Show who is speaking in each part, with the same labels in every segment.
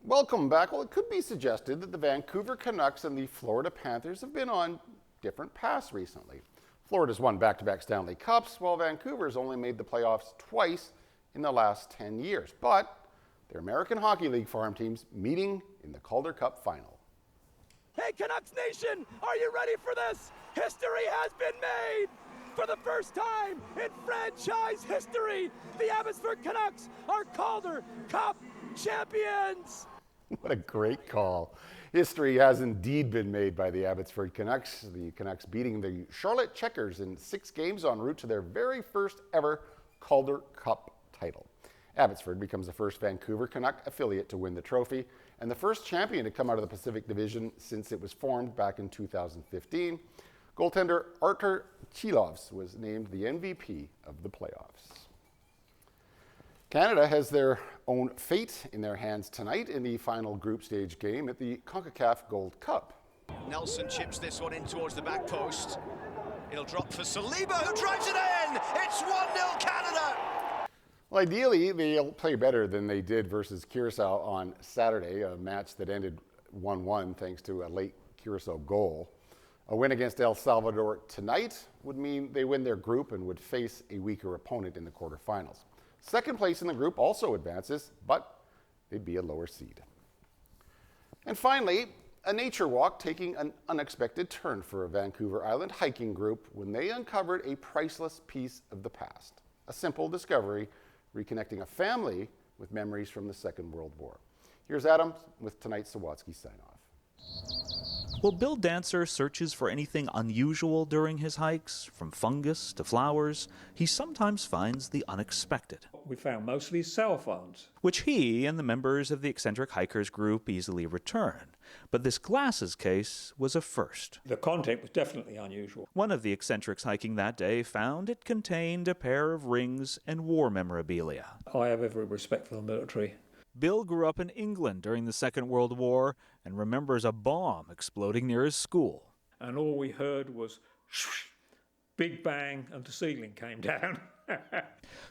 Speaker 1: Welcome back. Well, it could be suggested that the Vancouver Canucks and the Florida Panthers have been on different paths recently. Florida's won back-to-back Stanley Cups, while Vancouver's only made the playoffs twice in the last 10 years. But their American Hockey League farm teams meeting in the Calder Cup final.
Speaker 2: Hey, Canucks Nation, are you ready for this? History has been made! For the first time in franchise history, the Abbotsford Canucks are Calder Cup champions!
Speaker 1: What a great call. History has indeed been made by the Abbotsford Canucks. The Canucks beating the Charlotte Checkers in 6 games en route to their very first ever Calder Cup title. Abbotsford becomes the first Vancouver Canuck affiliate to win the trophy and the first champion to come out of the Pacific Division since it was formed back in 2015. Goaltender Artur Chilovs was named the MVP of the playoffs. Canada has their own fate in their hands tonight in the final group stage game at the CONCACAF Gold Cup.
Speaker 3: Nelson chips this one in towards the back post. It'll drop for Saliba, who drives it in! It's 1-0 Canada!
Speaker 1: Well, ideally, they'll play better than they did versus Curacao on Saturday, a match that ended 1-1 thanks to a late Curacao goal. A win against El Salvador tonight would mean they win their group and would face a weaker opponent in the quarterfinals. Second place in the group also advances, but they'd be a lower seed. And finally, a nature walk taking an unexpected turn for a Vancouver Island hiking group when they uncovered a priceless piece of the past. A simple discovery, reconnecting a family with memories from the Second World War. Here's Adam with tonight's Sawatsky sign-off.
Speaker 4: Well, Bill Dancer searches for anything unusual during his hikes, from fungus to flowers. He sometimes finds the unexpected.
Speaker 5: We found mostly cell phones,
Speaker 4: which he and the members of the eccentric hikers group easily return. But this glasses case was a first.
Speaker 5: The content was definitely unusual.
Speaker 4: One of the eccentrics hiking that day found it contained a pair of rings and war memorabilia.
Speaker 5: I have every respect for the military.
Speaker 4: Bill grew up in England during the Second World War and remembers a bomb exploding near his school.
Speaker 5: And all we heard was shh, big bang, and the ceiling came down.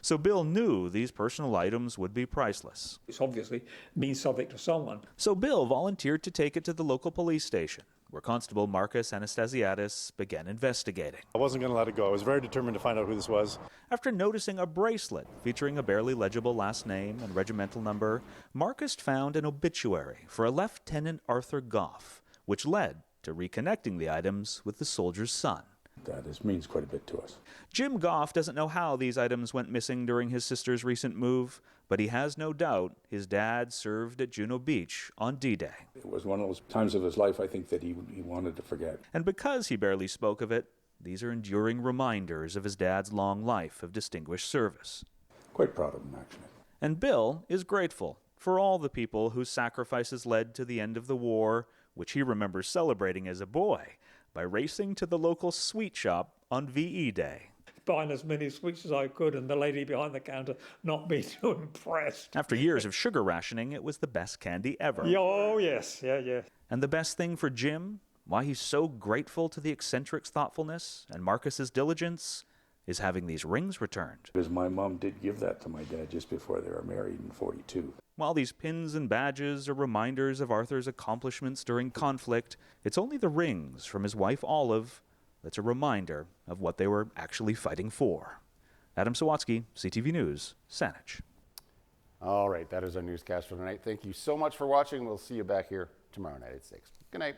Speaker 4: So Bill knew these personal items would be priceless.
Speaker 5: It's obviously been subject to someone.
Speaker 4: So Bill volunteered to take it to the local police station, where Constable Marcus Anastasiadis began investigating.
Speaker 6: I wasn't going to let it go. I was very determined to find out who this was.
Speaker 4: After noticing a bracelet featuring a barely legible last name and regimental number, Marcus found an obituary for a Lieutenant Arthur Goff, which led to reconnecting the items with the soldier's son.
Speaker 6: That means quite a bit to us.
Speaker 4: Jim Goff doesn't know how these items went missing during his sister's recent move, but he has no doubt his dad served at Juno Beach on D-Day.
Speaker 6: It was one of those times of his life, I think, that he wanted to forget.
Speaker 4: And because he barely spoke of it, these are enduring reminders of his dad's long life of distinguished service.
Speaker 6: Quite proud of him, actually.
Speaker 4: And Bill is grateful for all the people whose sacrifices led to the end of the war, which he remembers celebrating as a boy by racing to the local sweet shop on VE Day.
Speaker 5: Buying as many sweets as I could, and the lady behind the counter not being too impressed.
Speaker 4: After years of sugar rationing, it was the best candy ever.
Speaker 5: Oh, yes, yeah.
Speaker 4: And the best thing for Jim, why he's so grateful to the eccentric's thoughtfulness and Marcus's diligence, is having these rings returned.
Speaker 6: Because my mom did give that to my dad just before they were married in 42.
Speaker 4: While these pins and badges are reminders of Arthur's accomplishments during conflict, it's only the rings from his wife Olive that's a reminder of what they were actually fighting for. Adam Sawatsky, CTV News, Saanich.
Speaker 1: All right, that is our newscast for tonight. Thank you so much for watching. We'll see you back here tomorrow night at 6. Good night.